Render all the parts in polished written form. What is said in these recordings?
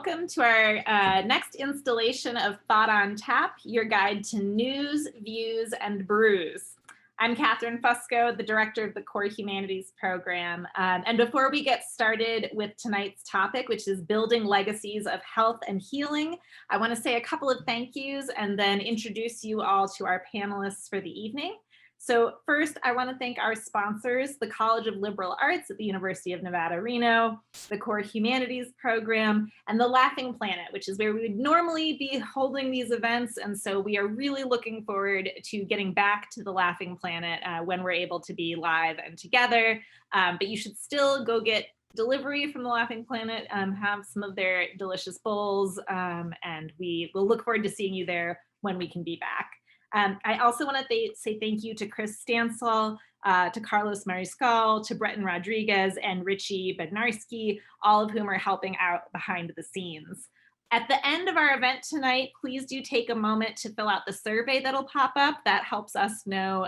welcome to our next installation of Thought on Tap, your guide to news, views, and brews. I'm Catherine Fusco, the director of the Core Humanities program. And before we get started with tonight's topic, which is building legacies of health and healing, I want to say a couple of thank yous and then introduce you all to our panelists for the evening. So first, I want to thank our sponsors, the College of Liberal Arts at the University of Nevada, Reno, the Core Humanities program, and the Laughing Planet, which is where we would normally be holding these events. And so we are really looking forward to getting back to the Laughing Planet when we're able to be live and together. But you should still go get delivery from the Laughing Planet, have some of their delicious bowls, and we will look forward to seeing you there when we can be back. I also want to say thank you to Chris Stansel, to Carlos Mariscal, to Breton Rodriguez, and Richie Bednarski, all of whom are helping out behind the scenes. At the end of our event tonight, please do take a moment to fill out the survey that'll pop up. That helps us know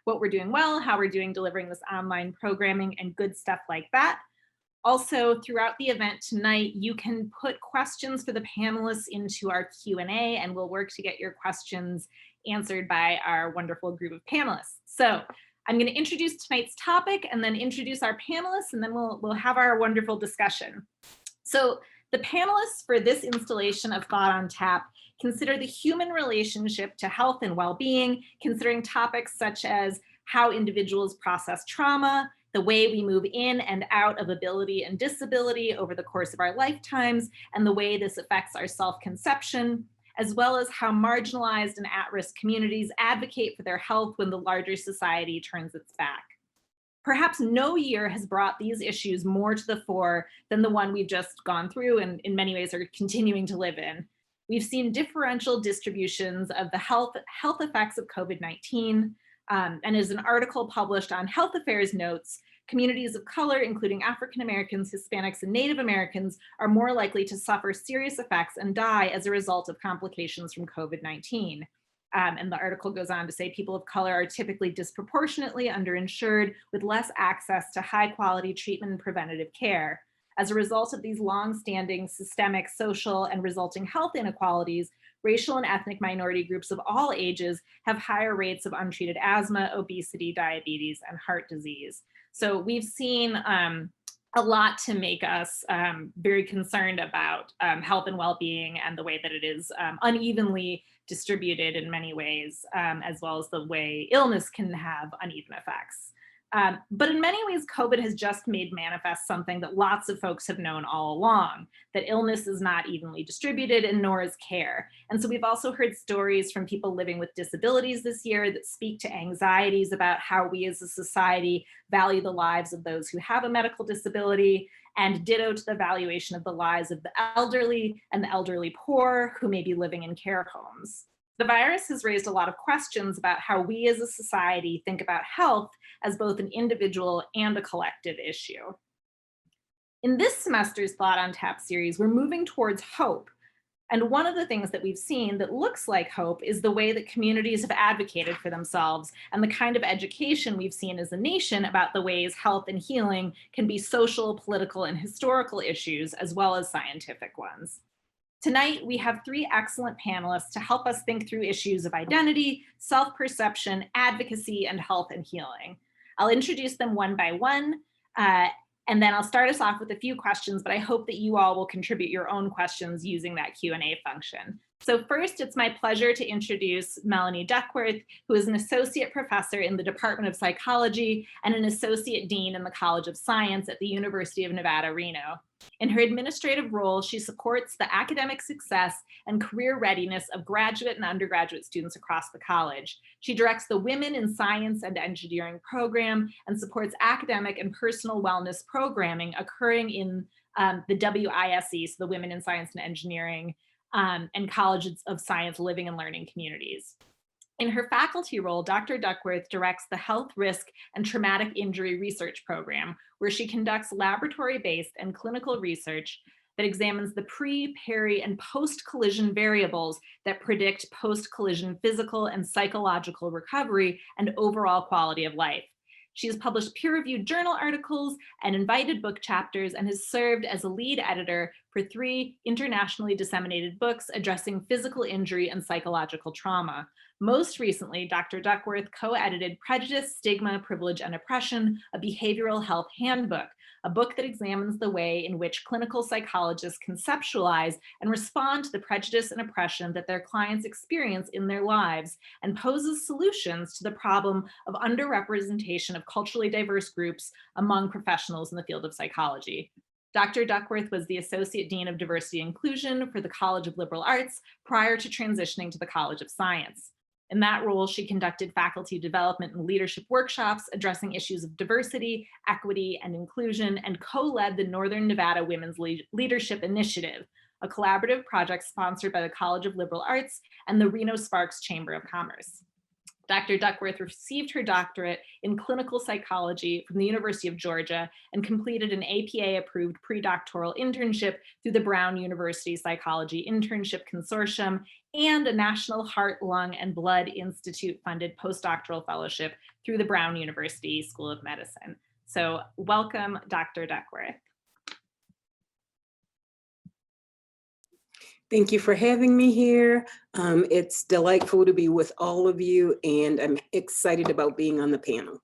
what we're doing well, how we're doing delivering this online programming, and good stuff like that. Also, throughout the event tonight, you can put questions for the panelists into our Q&A, and we'll work to get your questions answered by our wonderful group of panelists. So I'm going to introduce tonight's topic and then introduce our panelists, and then we'll have our wonderful discussion. So the panelists for this installation of Thought on Tap consider the human relationship to health and well-being, considering topics such as how individuals process trauma, the way we move in and out of ability and disability over the course of our lifetimes, and the way this affects our self-conception, as well as how marginalized and at-risk communities advocate for their health when the larger society turns its back. Perhaps no year has brought these issues more to the fore than the one we've just gone through and in many ways are continuing to live in. We've seen differential distributions of the health effects of COVID-19, and as an article published on Health Affairs notes, communities of color, including African Americans, Hispanics, and Native Americans, are more likely to suffer serious effects and die as a result of complications from COVID-19. And the article goes on to say people of color are typically disproportionately underinsured with less access to high quality treatment and preventative care. As a result of these long-standing systemic, social, and resulting health inequalities, racial and ethnic minority groups of all ages have higher rates of untreated asthma, obesity, diabetes, and heart disease. So we've seen a lot to make us very concerned about health and well-being and the way that it is unevenly distributed in many ways, as well as the way illness can have uneven effects. But in many ways, COVID has just made manifest something that lots of folks have known all along, that illness is not evenly distributed and nor is care. And so we've also heard stories from people living with disabilities this year that speak to anxieties about how we as a society value the lives of those who have a medical disability, and ditto to the valuation of the lives of the elderly and the elderly poor who may be living in care homes. The virus has raised a lot of questions about how we as a society think about health as both an individual and a collective issue. In this semester's Thought on Tap series, we're moving towards hope. And one of the things that we've seen that looks like hope is the way that communities have advocated for themselves and the kind of education we've seen as a nation about the ways health and healing can be social, political, and historical issues, as well as scientific ones. Tonight, we have three excellent panelists to help us think through issues of identity, self-perception, advocacy, and health and healing. I'll introduce them one by one, and then I'll start us off with a few questions, but I hope that you all will contribute your own questions using that Q&A function. So first, it's my pleasure to introduce Melanie Duckworth, who is an associate professor in the Department of Psychology and an associate dean in the College of Science at the University of Nevada, Reno. In her administrative role, she supports the academic success and career readiness of graduate and undergraduate students across the college. She directs the Women in Science and Engineering program and supports academic and personal wellness programming occurring in the WISE, so the Women in Science and Engineering and Colleges of Science Living and Learning Communities. In her faculty role, Dr. Duckworth directs the Health Risk and Traumatic Injury Research Program, where she conducts laboratory-based and clinical research that examines the pre, peri, and post-collision variables that predict post-collision physical and psychological recovery and overall quality of life. She has published peer-reviewed journal articles and invited book chapters and has served as a lead editor for 3 internationally disseminated books addressing physical injury and psychological trauma. Most recently, Dr. Duckworth co-edited Prejudice, Stigma, Privilege, and Oppression, a Behavioral Health Handbook, a book that examines the way in which clinical psychologists conceptualize and respond to the prejudice and oppression that their clients experience in their lives, and poses solutions to the problem of underrepresentation of culturally diverse groups among professionals in the field of psychology. Dr. Duckworth was the Associate Dean of Diversity and Inclusion for the College of Liberal Arts prior to transitioning to the College of Science. In that role, she conducted faculty development and leadership workshops addressing issues of diversity, equity, and inclusion, and co-led the Northern Nevada Women's Leadership Initiative, a collaborative project sponsored by the College of Liberal Arts and the Reno-Sparks Chamber of Commerce. Dr. Duckworth received her doctorate in clinical psychology from the University of Georgia and completed an APA-approved predoctoral internship through the Brown University Psychology Internship Consortium and a National Heart, Lung, and Blood Institute-funded postdoctoral fellowship through the Brown University School of Medicine. So welcome, Dr. Duckworth. Thank you for having me here. It's delightful to be with all of you, and I'm excited about being on the panel.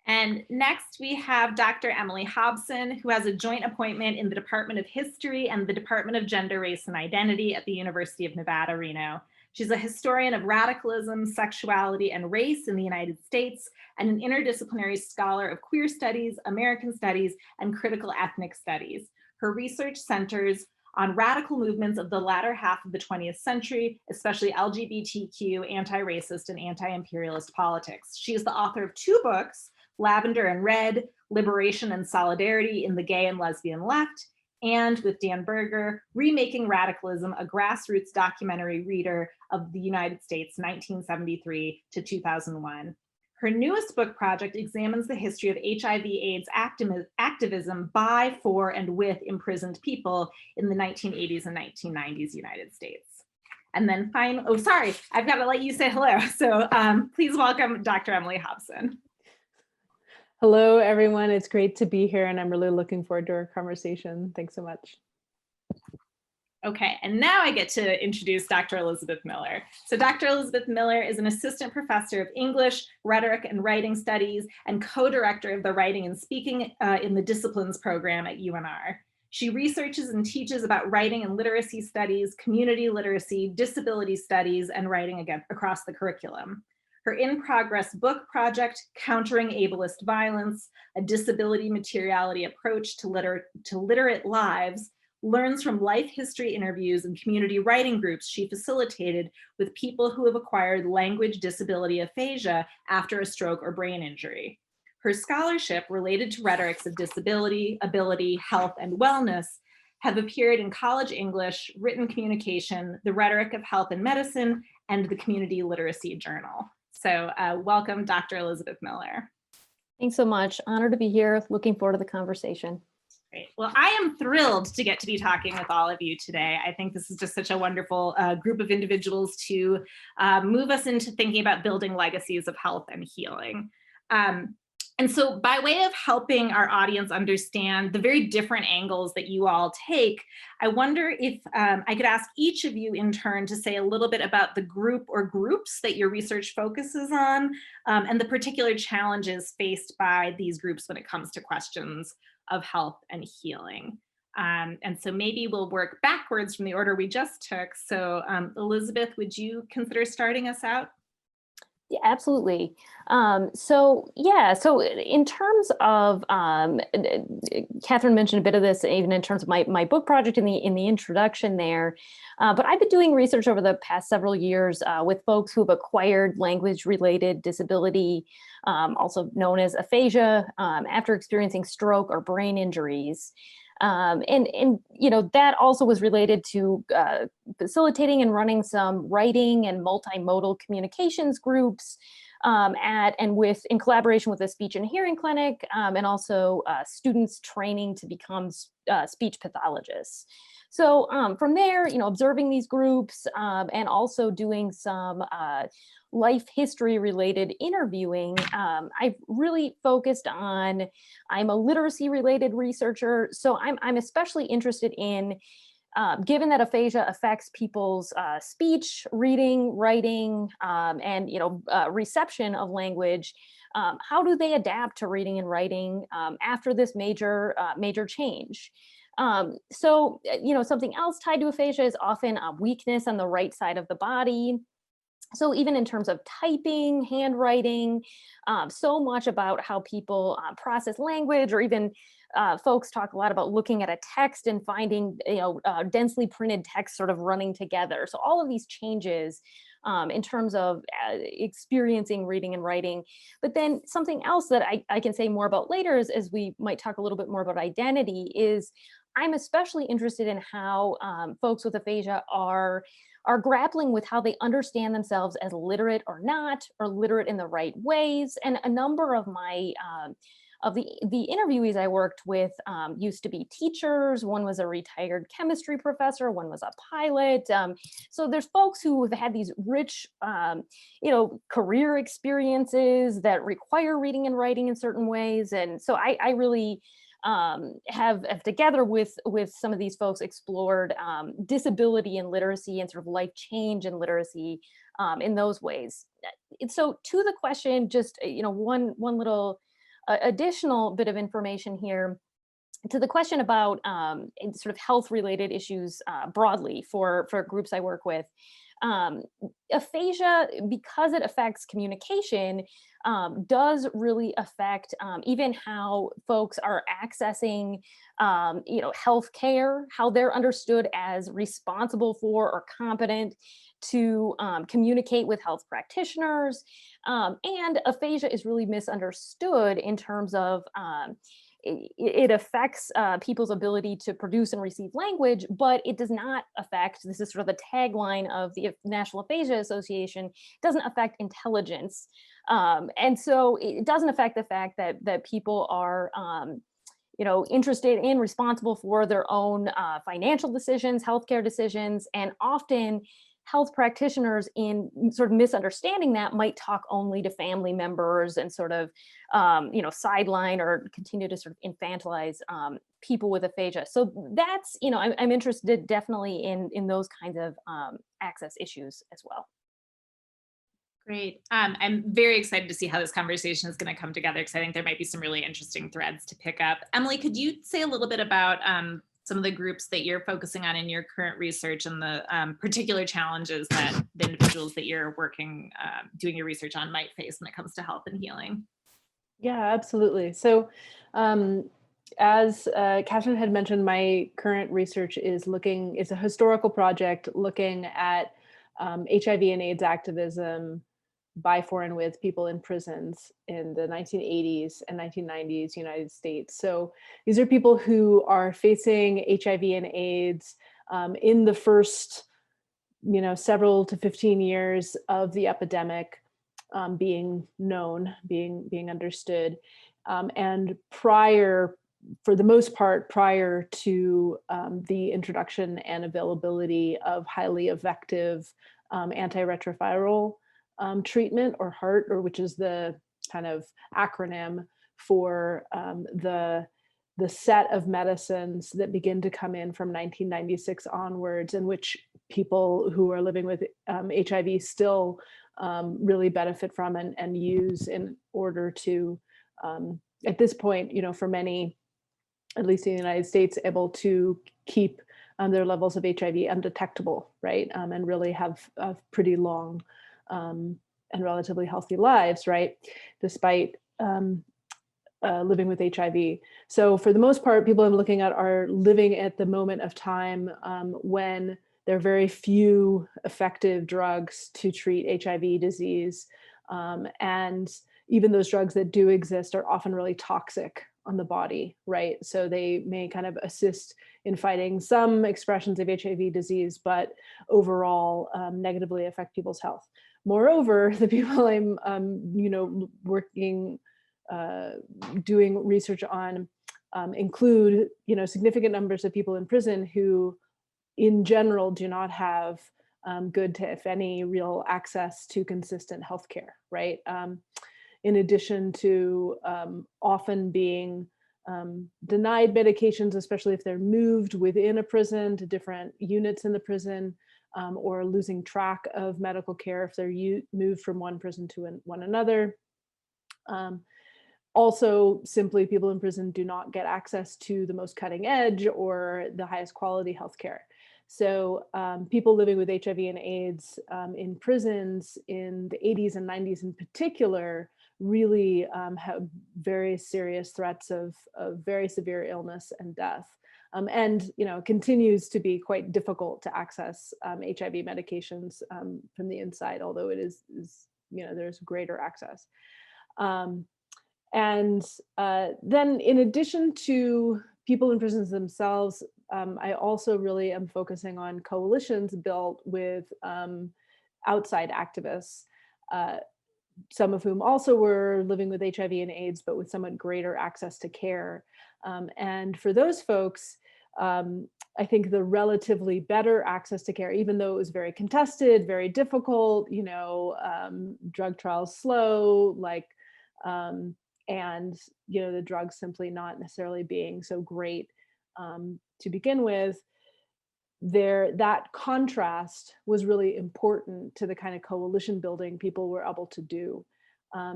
And next we have Dr. Emily Hobson, who has a joint appointment in the Department of History and the Department of Gender, Race, and Identity at the University of Nevada, Reno. She's a historian of radicalism, sexuality, and race in the United States, and an interdisciplinary scholar of queer studies, American studies, and critical ethnic studies. Her research centers on radical movements of the latter half of the 20th century, especially LGBTQ, anti-racist, and anti-imperialist politics. She is the author of 2 books, Lavender and Red, Liberation and Solidarity in the Gay and Lesbian Left, and with Dan Berger, Remaking Radicalism, a grassroots documentary reader of the United States, 1973 to 2001. Her newest book project examines the history of HIV/AIDS activism by, for, and with imprisoned people in the 1980s and 1990s United States. And then finally, oh, sorry, I've got to let you say hello. So please welcome Dr. Emily Hobson. Hello, everyone. It's great to be here, and I'm really looking forward to our conversation. Thanks so much. Okay, and now I get to introduce Dr. Elisabeth Miller. So Dr. Elisabeth Miller is an assistant professor of English, rhetoric, and writing studies, and co-director of the Writing and Speaking in the Disciplines program at UNR. She researches and teaches about writing and literacy studies, community literacy, disability studies, and writing again across the curriculum. Her in-progress book project, Countering Ableist Violence, a disability materiality approach to literate lives, learns from life history interviews and community writing groups she facilitated with people who have acquired language disability aphasia after a stroke or brain injury. Her scholarship related to rhetorics of disability, ability, health, and wellness have appeared in College English, Written Communication, The Rhetoric of Health and Medicine, and the Community Literacy Journal. So welcome, Dr. Elisabeth Miller. Thanks so much. Honored to be here. Looking forward to the conversation. Great. Well, I am thrilled to get to be talking with all of you today. I think this is just such a wonderful group of individuals to move us into thinking about building legacies of health and healing. And so by way of helping our audience understand the very different angles that you all take, I wonder if I could ask each of you in turn to say a little bit about the group or groups that your research focuses on and the particular challenges faced by these groups when it comes to questions of health and healing. And so maybe we'll work backwards from the order we just took. So Elisabeth, would you consider starting us out? Yeah, absolutely. So in terms of, Catherine mentioned a bit of this even in terms of my book project in the introduction there, but I've been doing research over the past several years with folks who've acquired language-related disability, also known as aphasia, after experiencing stroke or brain injuries. And you know, that also was related to facilitating and running some writing and multimodal communications groups in collaboration with a speech and hearing clinic, and also students training to become speech pathologists. So from there, observing these groups and also doing some life history related interviewing, I've really focused on, I'm a literacy related researcher, so I'm especially interested in, given that aphasia affects people's speech, reading, writing, and reception of language, how do they adapt to reading and writing after this major change? So something else tied to aphasia is often a weakness on the right side of the body. So even in terms of typing, handwriting, so much about how people process language, or even folks talk a lot about looking at a text and finding, densely printed text sort of running together. So all of these changes in terms of experiencing reading and writing. But then something else that I can say more about later is, as we might talk a little bit more about identity, is I'm especially interested in how folks with aphasia are grappling with how they understand themselves as literate or not, or literate in the right ways. And a number of my of the interviewees I worked with used to be teachers. One was a retired chemistry professor, one was a pilot. So there's folks who have had these rich, career experiences that require reading and writing in certain ways. And so I really have together with some of these folks explored disability and literacy and sort of life change and literacy in those ways. And so to the question, just one little additional bit of information here to the question about sort of health related issues broadly for groups I work with. Aphasia, because it affects communication, does really affect even how folks are accessing, healthcare, how they're understood as responsible for or competent to communicate with health practitioners. And aphasia is really misunderstood in terms of it affects people's ability to produce and receive language, but it does not affect, this is sort of the tagline of the National Aphasia Association, doesn't affect intelligence. And so it doesn't affect the fact that people are interested in, responsible for their own financial decisions, healthcare decisions, and often health practitioners, in sort of misunderstanding that, might talk only to family members and sort of, sideline or continue to sort of infantilize people with aphasia. So that's, I'm interested definitely in those kinds of access issues as well. Great. I'm very excited to see how this conversation is going to come together, because I think there might be some really interesting threads to pick up. Emily, could you say a little bit about some of the groups that you're focusing on in your current research and the particular challenges that the individuals that you're working, doing your research on might face when it comes to health and healing? Yeah, absolutely. So as Catherine had mentioned, my current research is a historical project looking at HIV and AIDS activism by, for, and with people in prisons in the 1980s and 1990s United States. So these are people who are facing HIV and AIDS in the first, several to 15 years of the epidemic being known, being understood, and for the most part, prior to the introduction and availability of highly effective antiretroviral treatment, or HART, or which is the kind of acronym for the set of medicines that begin to come in from 1996 onwards, and which people who are living with HIV still really benefit from and use in order to, at this point, for many, at least in the United States, able to keep their levels of HIV undetectable, right? And really have pretty long and relatively healthy lives, right? Despite living with HIV. So for the most part, people I'm looking at are living at the moment of time when there are very few effective drugs to treat HIV disease. And even those drugs that do exist are often really toxic on the body, right? So they may kind of assist in fighting some expressions of HIV disease, but overall negatively affect people's health. Moreover, the people I'm, working, doing research on include, significant numbers of people in prison who, in general, do not have good to, if any, real access to consistent healthcare, right? In addition to often being denied medications, especially if they're moved within a prison to different units in the prison, or losing track of medical care if they're moved from one prison to one another. Also, simply people in prison do not get access to the most cutting edge or the highest quality healthcare. So people living with HIV and AIDS in prisons in the 80s and 90s in particular really have very serious threats of very severe illness and death. And continues to be quite difficult to access HIV medications from the inside, although it is there's greater access. And then in addition to people in prisons themselves, I also really am focusing on coalitions built with outside activists, some of whom also were living with HIV and AIDS, but with somewhat greater access to care. And for those folks, I think the relatively better access to care, even though it was very contested, very difficult, drug trials slow, and the drugs simply not necessarily being so great to begin with, that contrast was really important to the kind of coalition building people were able to do.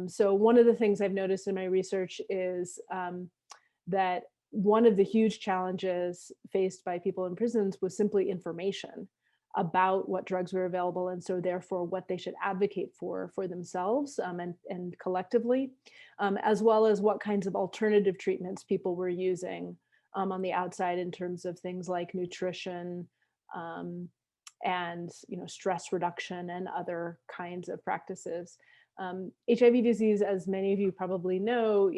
So one of the things I've noticed in my research is that one of the huge challenges faced by people in prisons was simply information about what drugs were available, and so therefore what they should advocate for themselves and collectively, as well as what kinds of alternative treatments people were using on the outside in terms of things like nutrition and stress reduction and other kinds of practices. HIV disease, as many of you probably know,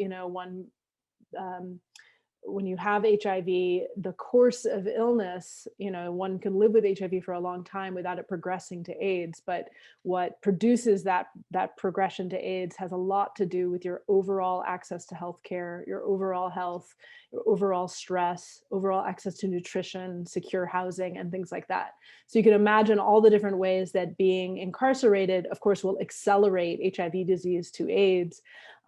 when you have HIV, the course of illness, one can live with HIV for a long time without it progressing to AIDS. But what produces that progression to AIDS has a lot to do with your overall access to healthcare, your overall health, your overall stress, overall access to nutrition, secure housing, and things like that. So you can imagine all the different ways that being incarcerated, of course, will accelerate HIV disease to AIDS,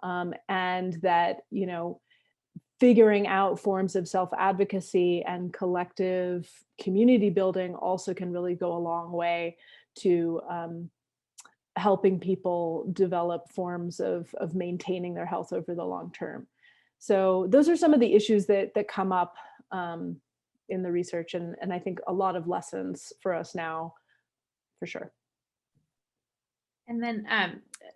and that, figuring out forms of self-advocacy and collective community building also can really go a long way to helping people develop forms of maintaining their health over the long term. So those are some of the issues that come up in the research, and I think a lot of lessons for us now, for sure. And then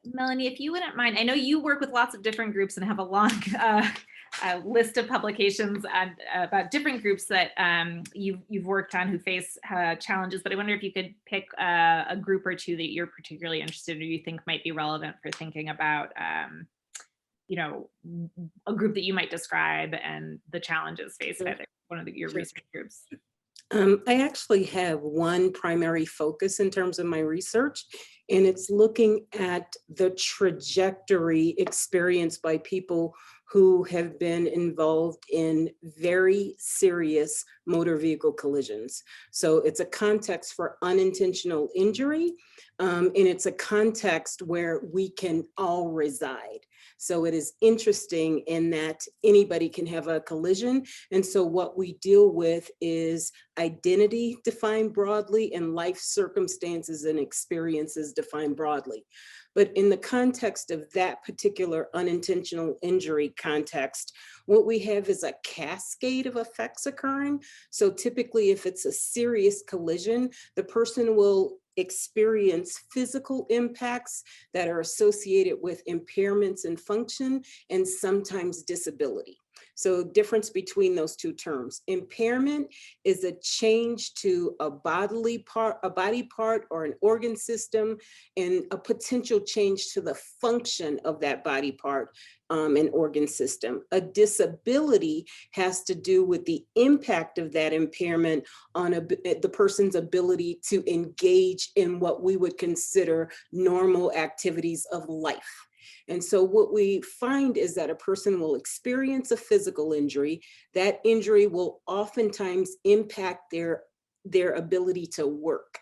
Melanie, if you wouldn't mind, I know you work with lots of different groups and have a long list of publications about different groups that you've worked on who face challenges, but I wonder if you could pick a group or two that you're particularly interested in or you think might be relevant for thinking about a group that you might describe and the challenges faced by one of your research groups. I actually have one primary focus in terms of my research, and it's looking at the trajectory experienced by people who have been involved in very serious motor vehicle collisions. So it's a context for unintentional injury, and it's a context where we can all reside. So it is interesting in that anybody can have a collision. And so what we deal with is identity defined broadly and life circumstances and experiences defined broadly. But in the context of that particular unintentional injury context, what we have is a cascade of effects occurring. So typically, if it's a serious collision, the person will experience physical impacts that are associated with impairments in function and sometimes disability. So difference between those two terms. Impairment is a change to a body part or an organ system, and a potential change to the function of that body part and organ system. A disability has to do with the impact of that impairment on the person's ability to engage in what we would consider normal activities of life. And so what we find is that a person will experience a physical injury. That injury will oftentimes impact their ability to work.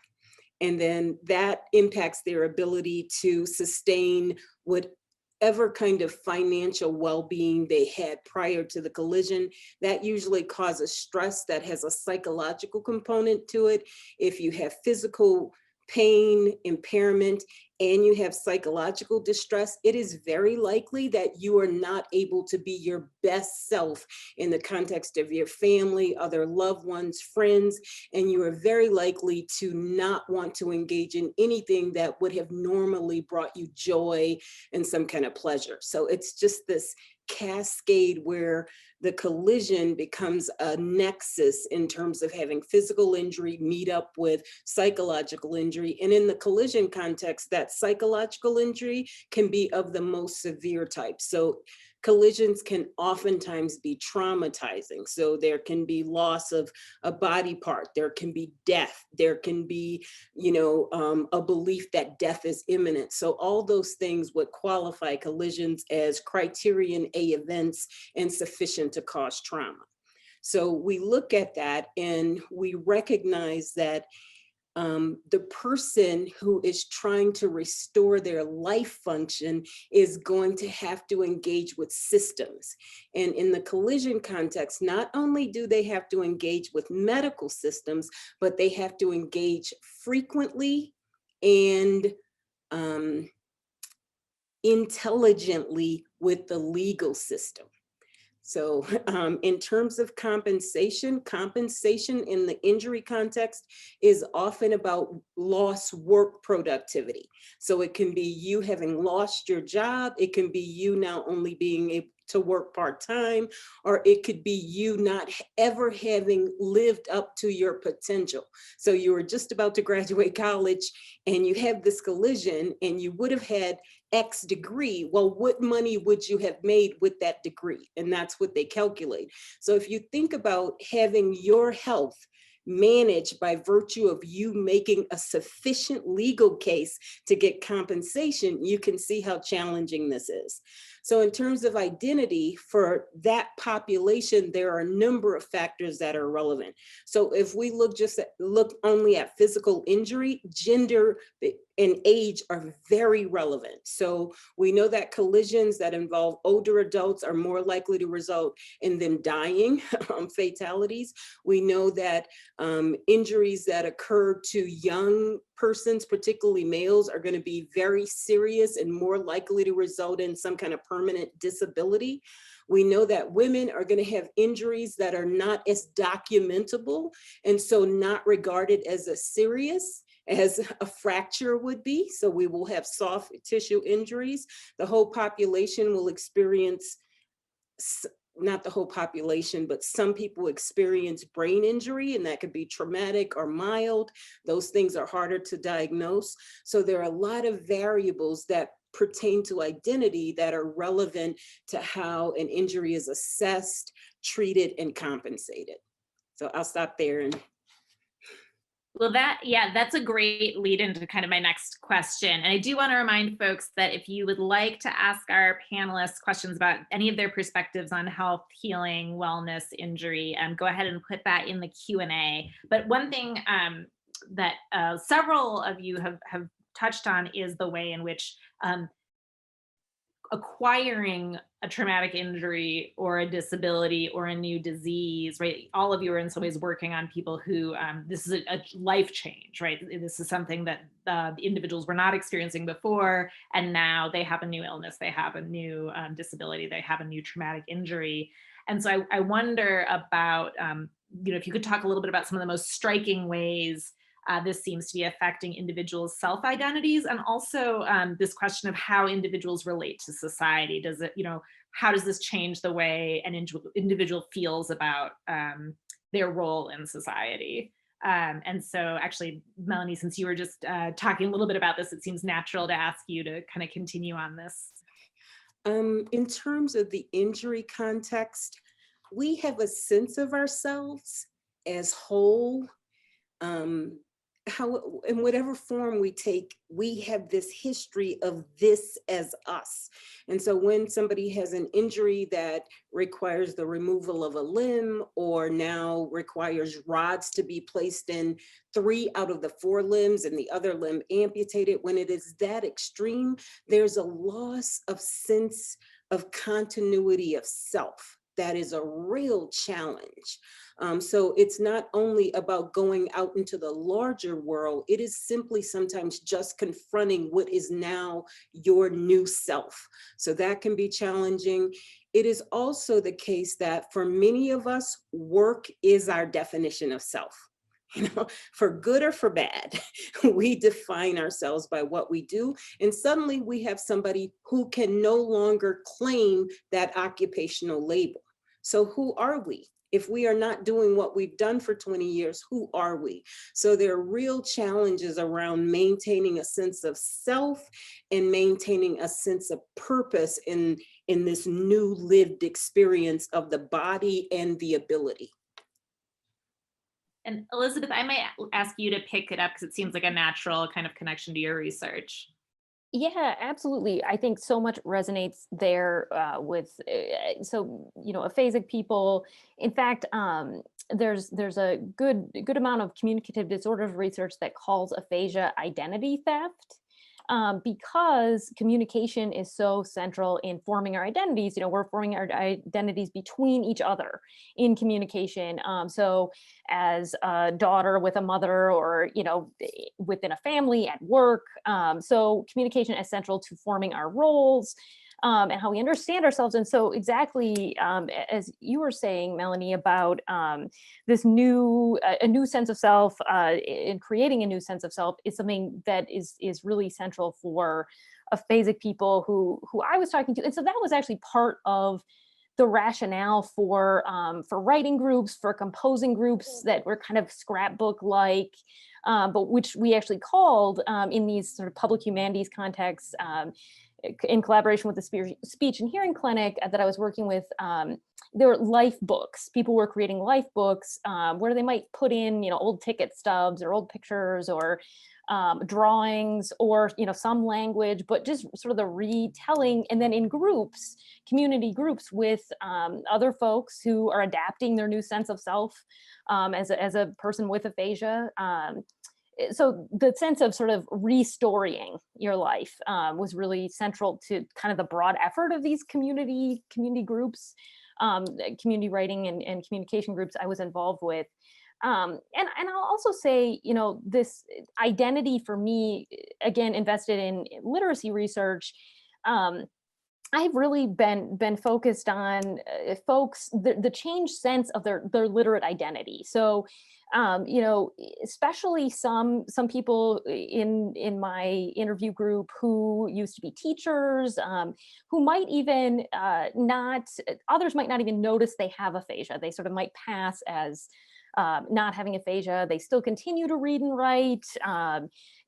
And then that impacts their ability to sustain whatever kind of financial well-being they had prior to the collision. That usually causes stress that has a psychological component to it. If you have physical pain, impairment, and you have psychological distress, it is very likely that you are not able to be your best self in the context of your family, other loved ones, friends, and you are very likely to not want to engage in anything that would have normally brought you joy and some kind of pleasure. So it's just this cascade where the collision becomes a nexus in terms of having physical injury meet up with psychological injury. And in the collision context, that psychological injury can be of the most severe type. So collisions can oftentimes be traumatizing. So there can be loss of a body part, there can be death, there can be, a belief that death is imminent. So all those things would qualify collisions as criterion A events and sufficient to cause trauma. So we look at that and we recognize that the person who is trying to restore their life function is going to have to engage with systems. And in the collision context, not only do they have to engage with medical systems, but they have to engage frequently and intelligently with the legal system. So in terms of compensation in the injury context is often about lost work productivity. So it can be you having lost your job, it can be you now only being able to work part-time, or it could be you not ever having lived up to your potential. So you were just about to graduate college and you have this collision and you would have had X degree. Well, what money would you have made with that degree? And that's what they calculate. So if you think about having your health managed by virtue of you making a sufficient legal case to get compensation, you can see how challenging this is. So in terms of identity for that population, there are a number of factors that are relevant. So if we look only at physical injury, gender and age are very relevant. So we know that collisions that involve older adults are more likely to result in them dying, fatalities. We know that injuries that occur to young persons, particularly males, are going to be very serious and more likely to result in some kind of permanent disability. We know that women are going to have injuries that are not as documentable and so not regarded as as serious as a fracture would be. So we will have soft tissue injuries. The whole population will experience, not the whole population, but some people experience brain injury, and that could be traumatic or mild. Those things are harder to diagnose. So there are a lot of variables that pertain to identity that are relevant to how an injury is assessed, treated, and compensated. So I'll stop there. And well, that's a great lead into kind of my next question. And I do want to remind folks that if you would like to ask our panelists questions about any of their perspectives on health, healing, wellness, injury, go ahead and put that in the Q&A. But one thing that several of you have touched on is the way in which acquiring a traumatic injury or a disability or a new disease, right? All of you are in some ways working on people who, this is a life change, right? This is something that the individuals were not experiencing before, and now they have a new illness, they have a new disability, they have a new traumatic injury. And so I wonder about, if you could talk a little bit about some of the most striking ways this seems to be affecting individuals' self-identities, and also this question of how individuals relate to society. Does it, how does this change the way an individual feels about their role in society? And so actually, Melanie, since you were just talking a little bit about this, it seems natural to ask you to kind of continue on this. In terms of the injury context, we have a sense of ourselves as whole. How, in whatever form we take, we have this history of this as us. And so when somebody has an injury that requires the removal of a limb, or now requires rods to be placed in 3 out of the 4 limbs and the other limb amputated, when it is that extreme, there's a loss of sense of continuity of self. That is a real challenge. So it's not only about going out into the larger world, it is simply sometimes just confronting what is now your new self. So that can be challenging. It is also the case that for many of us, work is our definition of self. You know, for good or for bad, we define ourselves by what we do. And suddenly we have somebody who can no longer claim that occupational label. So who are we? If we are not doing what we've done for 20 years, who are we? So there are real challenges around maintaining a sense of self and maintaining a sense of purpose in this new lived experience of the body and the ability. And Elisabeth, I might ask you to pick it up because it seems like a natural kind of connection to your research. Yeah, absolutely. I think so much resonates there with, so, you know, aphasic people. In fact, there's a good amount of communicative disorders research that calls aphasia identity theft. Because communication is so central in forming our identities. You know, we're forming our identities between each other in communication. So as a daughter with a mother, or, you know, within a family, at work. So communication is central to forming our roles. And how we understand ourselves. And so exactly as you were saying, Melanie, about this new, a new sense of self, in creating a new sense of self is something that is really central for aphasic people who I was talking to. And so that was actually part of the rationale for writing groups, for composing groups that were kind of scrapbook-like, but which we actually called in these sort of public humanities contexts, in collaboration with the speech and hearing clinic that I was working with, there were life books. People were creating life books where they might put in, you know, old ticket stubs or old pictures or drawings or, you know, some language, but just sort of the retelling. And then in groups, community groups with other folks who are adapting their new sense of self as a person with aphasia. So the sense of sort of restoring your life was really central to kind of the broad effort of these community groups, community writing and communication groups I was involved with. And I'll also say, you know, this identity for me, again, invested in literacy research, I've really been focused on folks, the changed sense of their literate identity. So, you know, especially some people in my interview group who used to be teachers, who might even others might not even notice they have aphasia. They sort of might pass as not having aphasia. They still continue to read and write,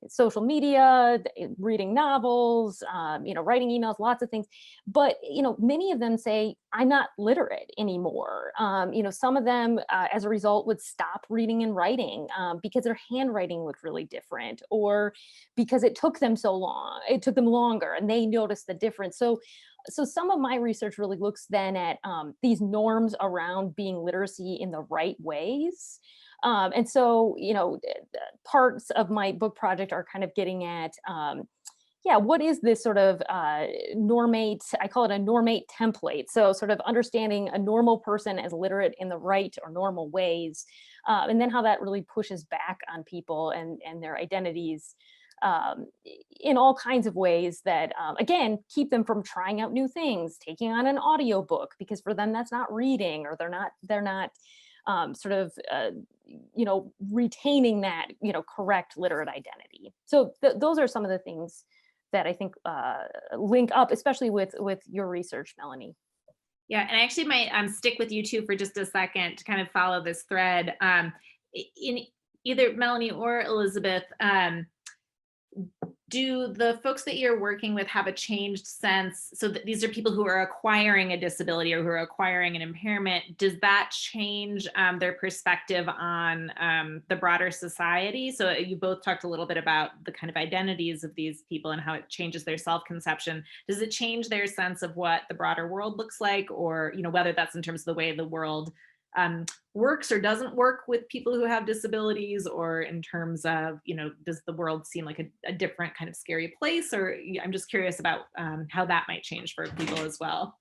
social media, reading novels, you know, writing emails, lots of things. But, you know, many of them say, I'm not literate anymore. You know, some of them, as a result, would stop reading and writing because their handwriting looked really different, or because it took them so long, it took them longer, and they noticed the difference. So some of my research really looks then at these norms around being literacy in the right ways. And so, you know, parts of my book project are kind of getting at, yeah, what is this sort of normate, I call it a normate template. So sort of understanding a normal person as literate in the right or normal ways, and then how that really pushes back on people and their identities in all kinds of ways that, again, keep them from trying out new things, taking on an audiobook, because for them that's not reading, or they're not sort of, you know, retaining that, you know, correct literate identity. So those are some of the things that I think link up, especially with your research, Melanie. Yeah, and I actually might stick with you too for just a second to kind of follow this thread. In either Melanie or Elisabeth, do the folks that you're working with have a changed sense? So that these are people who are acquiring a disability or who are acquiring an impairment. Does that change their perspective on the broader society? So you both talked a little bit about the kind of identities of these people and how it changes their self-conception. Does it change their sense of what the broader world looks like, or whether that's in terms of the way the world works or doesn't work with people who have disabilities, or in terms of, does the world seem like a different kind of scary place? Or I'm just curious about how that might change for people as well.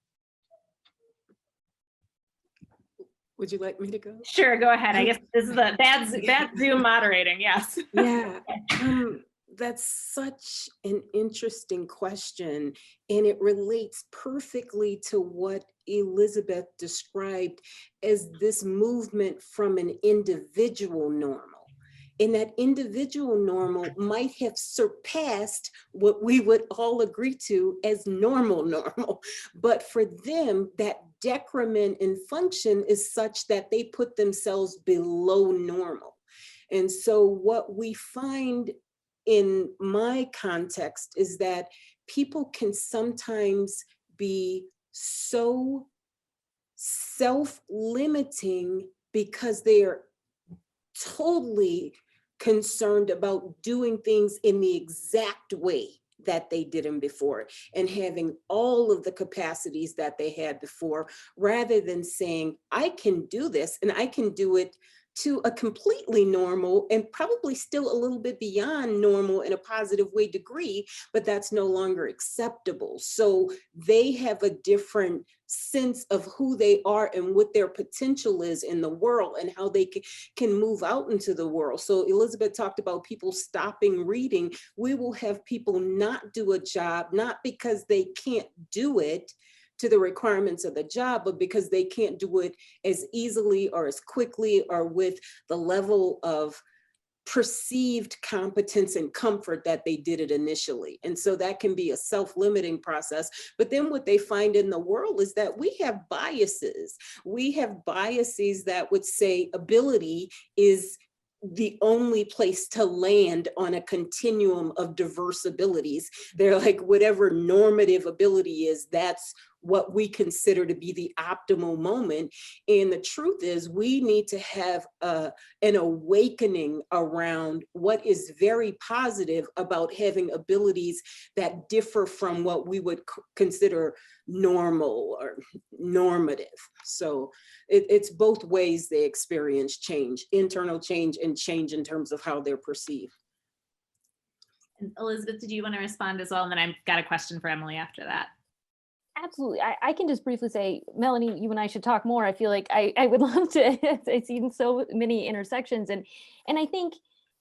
Would you like me to go? Sure, go ahead. I guess this is the bad Zoom moderating, yes. Yeah. That's such an interesting question, and it relates perfectly to what Elisabeth described as this movement from an individual normal. And that individual normal might have surpassed what we would all agree to as normal. But for them, that decrement in function is such that they put themselves below normal. And so what we find in my context is that people can sometimes be so self-limiting because they are totally concerned about doing things in the exact way that they did them before and having all of the capacities that they had before, rather than saying, I can do this and I can do it to a completely normal and probably still a little bit beyond normal in a positive way degree, but that's no longer acceptable. So they have a different sense of who they are and what their potential is in the world and how they can move out into the world. So Elisabeth talked about people stopping reading. We will have people not do a job, not because they can't do it to the requirements of the job, but because they can't do it as easily or as quickly or with the level of perceived competence and comfort that they did it initially. And so that can be a self-limiting process. But then what they find in the world is that we have biases. We have biases that would say ability is the only place to land on a continuum of diverse abilities. They're like, whatever normative ability is, that's what we consider to be the optimal moment. And the truth is, we need to have an awakening around what is very positive about having abilities that differ from what we would consider normal or normative. So it's both ways they experience change, internal change and change in terms of how they're perceived. And Elisabeth, did you want to respond as well? And then I've got a question for Emily after that. Absolutely. I can just briefly say, Melanie, you and I should talk more. I feel like I would love to. I've seen so many intersections. And I think,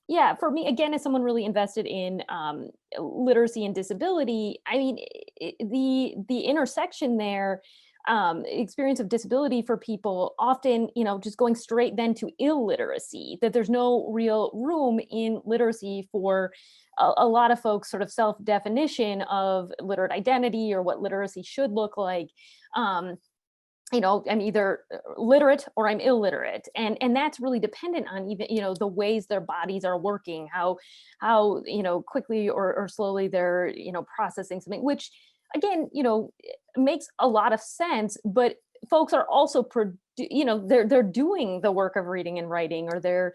yeah, for me, again, as someone really invested in literacy and disability, I mean, the intersection there, experience of disability for people often, just going straight then to illiteracy, that there's no real room in literacy for a lot of folks' sort of self-definition of literate identity or what literacy should look like. I'm either literate or I'm illiterate. And that's really dependent on even, the ways their bodies are working, how quickly or slowly they're, processing something, which again, makes a lot of sense, but folks are also, they're doing the work of reading and writing, or they're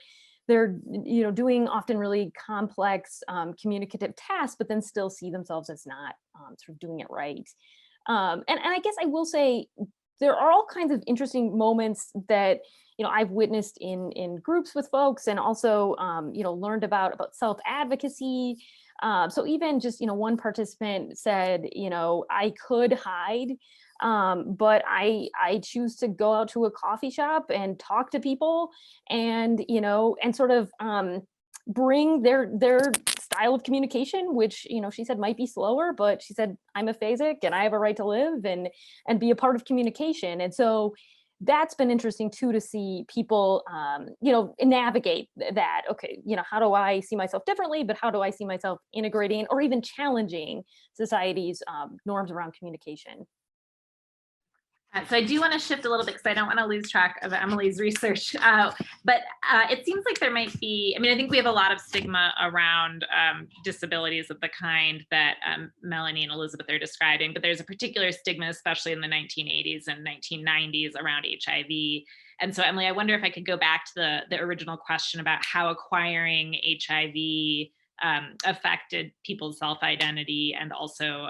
doing often really complex communicative tasks, but then still see themselves as not sort of doing it right. And I guess I will say there are all kinds of interesting moments that I've witnessed in groups with folks, and also learned about self-advocacy. So even just one participant said, I could hide, but I choose to go out to a coffee shop and talk to people, and and sort of bring their style of communication, which she said might be slower, but she said, I'm aphasic and I have a right to live and be a part of communication. And so that's been interesting too, to see people navigate that. Okay, how do I see myself differently, but how do I see myself integrating or even challenging society's norms around communication? So I do want to shift a little bit because I don't want to lose track of Emily's research, but it seems like there might be, I mean, I think we have a lot of stigma around disabilities of the kind that Melanie and Elisabeth are describing, but there's a particular stigma, especially in the 1980s and 1990s around HIV. And so Emily, I wonder if I could go back to the original question about how acquiring HIV affected people's self-identity and also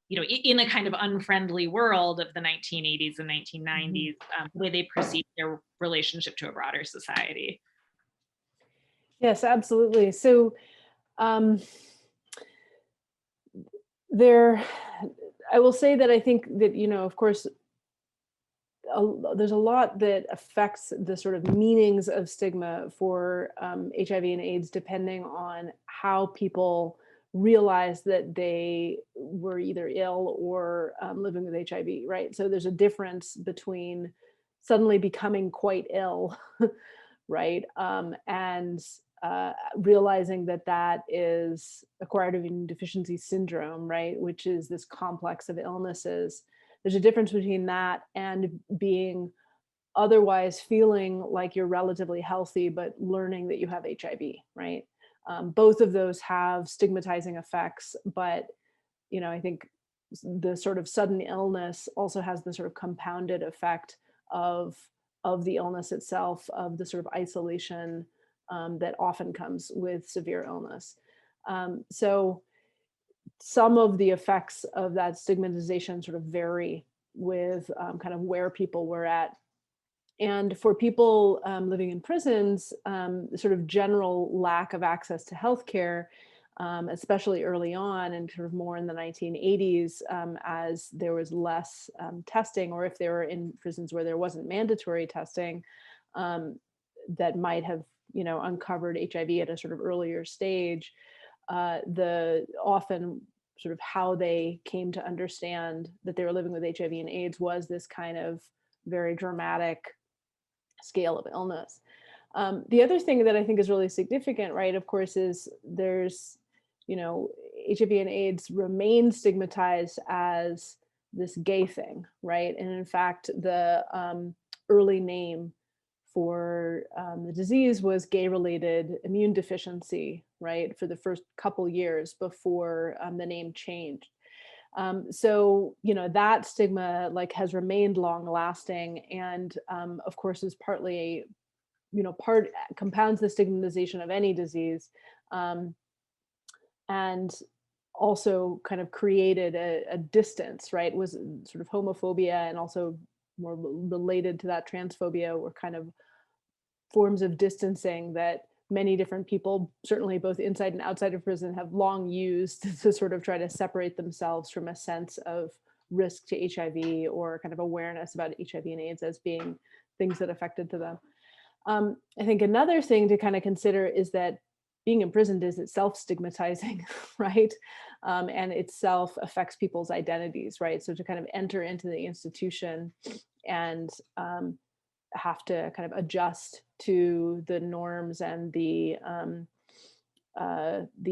you know, in a kind of unfriendly world of the 1980s and 1990s, the way they perceive their relationship to a broader society. Yes, absolutely. So I will say that I think that, you know, of course, there's a lot that affects the sort of meanings of stigma for HIV and AIDS, depending on how people realize that they were either ill or living with HIV, right? So there's a difference between suddenly becoming quite ill, right? And realizing that that is acquired immune deficiency syndrome, right? Which is this complex of illnesses. There's a difference between that and being otherwise feeling like you're relatively healthy, but learning that you have HIV, right? Both of those have stigmatizing effects, but, you know, I think the sort of sudden illness also has the sort of compounded effect of the illness itself, of the sort of isolation that often comes with severe illness. So some of the effects of that stigmatization sort of vary with kind of where people were at. And for people living in prisons, the sort of general lack of access to healthcare, especially early on and sort of more in the 1980s, as there was less testing, or if they were in prisons where there wasn't mandatory testing, that might have, you know, uncovered HIV at a sort of earlier stage. The often sort of how they came to understand that they were living with HIV and AIDS was this kind of very dramatic scale of illness. The other thing that I think is really significant, right, of course, is there's, you know, HIV and AIDS remain stigmatized as this gay thing, right? And in fact, the early name for the disease was gay-related immune deficiency, right, for the first couple years before the name changed. So, you know, that stigma like has remained long lasting, and of course is partly, you know, compounds the stigmatization of any disease, and also kind of created a distance, right? Was sort of homophobia, and also more related to that transphobia, were kind of forms of distancing that many different people, certainly both inside and outside of prison, have long used to sort of try to separate themselves from a sense of risk to HIV, or kind of awareness about HIV and AIDS as being things that affected to them. I think another thing to kind of consider is that being imprisoned is itself stigmatizing, right? And itself affects people's identities, right? So to kind of enter into the institution and have to kind of adjust to the norms and the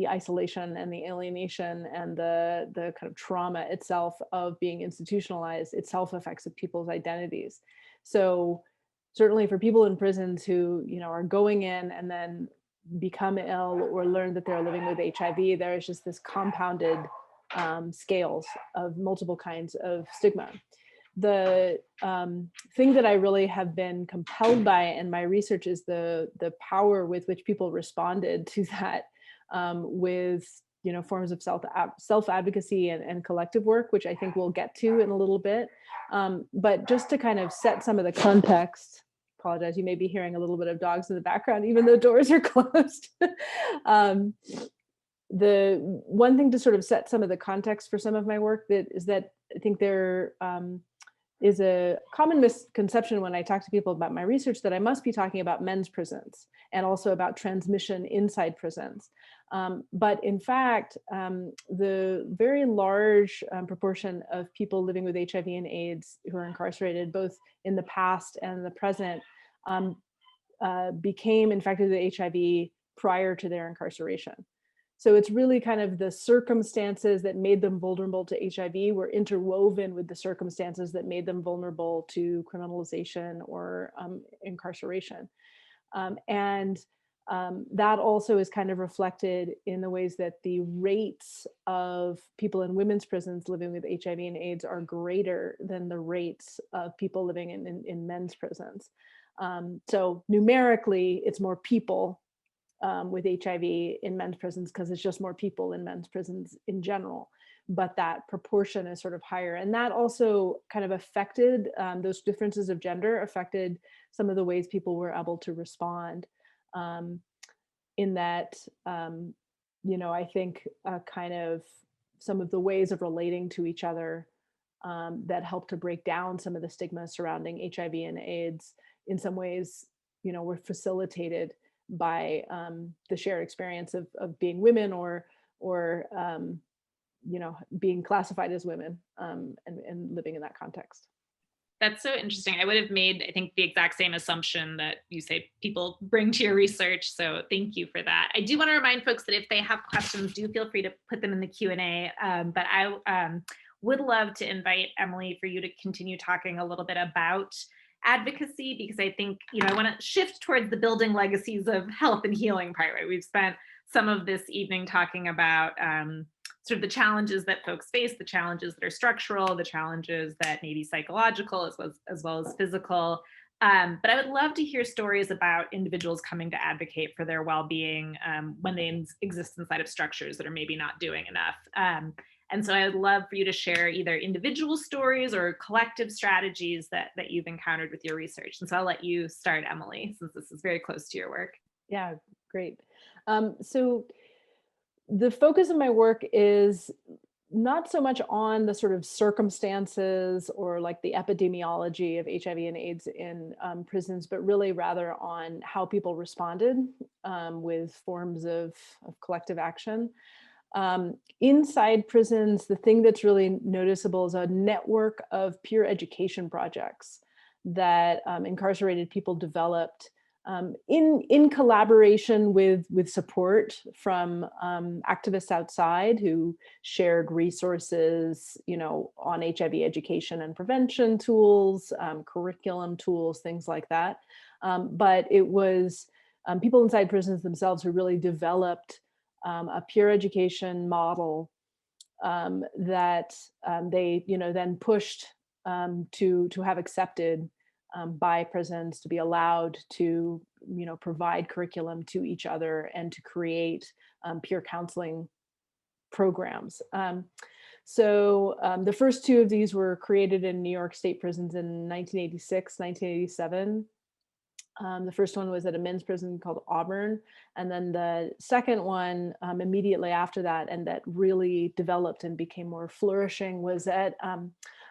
isolation and the alienation and the kind of trauma itself of being institutionalized itself affects people's identities. So certainly for people in prisons who, you know, are going in and then become ill or learn that they're living with HIV, there is just this compounded scales of multiple kinds of stigma. The thing that I really have been compelled by in my research is the power with which people responded to that, with, you know, forms of self-advocacy and collective work, which I think we'll get to in a little bit. But just to kind of set some of the context, apologize, you may be hearing a little bit of dogs in the background, even though doors are closed. The one thing to sort of set some of the context for some of my work is that I think there is a common misconception when I talk to people about my research that I must be talking about men's prisons and also about transmission inside prisons. But in fact, the very large proportion of people living with HIV and AIDS who are incarcerated, both in the past and the present, became infected with HIV prior to their incarceration. So it's really kind of the circumstances that made them vulnerable to HIV were interwoven with the circumstances that made them vulnerable to criminalization or incarceration. That also is kind of reflected in the ways that the rates of people in women's prisons living with HIV and AIDS are greater than the rates of people living in men's prisons. So numerically, it's more people with HIV in men's prisons because it's just more people in men's prisons in general. But that proportion is sort of higher. And that also kind of affected, those differences of gender affected some of the ways people were able to respond. In that, I think kind of some of the ways of relating to each other that helped to break down some of the stigma surrounding HIV and AIDS in some ways, were facilitated by the shared experience of being women or being classified as women and living in that context. That's so interesting. I would have made, I think, the exact same assumption that you say people bring to your research. So thank you for that. I do want to remind folks that if they have questions, do feel free to put them in the Q&A. But I would love to invite Emily for you to continue talking a little bit about advocacy, because I think, I want to shift towards the building legacies of health and healing part, right? We've spent some of this evening talking about sort of the challenges that folks face, the challenges that are structural, the challenges that may be psychological as well as physical. But I would love to hear stories about individuals coming to advocate for their well-being when they exist inside of structures that are maybe not doing enough. And so I would love for you to share either individual stories or collective strategies that you've encountered with your research. And so I'll let you start, Emily, since this is very close to your work. Yeah, great. So the focus of my work is not so much on the sort of circumstances or like the epidemiology of HIV and AIDS in prisons, but really rather on how people responded with forms of collective action. Inside prisons, the thing that's really noticeable is a network of peer education projects that incarcerated people developed in collaboration with support from activists outside who shared resources, on HIV education and prevention tools, curriculum tools, things like that. But it was people inside prisons themselves who really developed a peer education model that they, then pushed to have accepted by prisons, to be allowed to, provide curriculum to each other and to create peer counseling programs. So the first two of these were created in New York State prisons in 1986, 1987. The first one was at a men's prison called Auburn. And then the second one immediately after that, and that really developed and became more flourishing, was at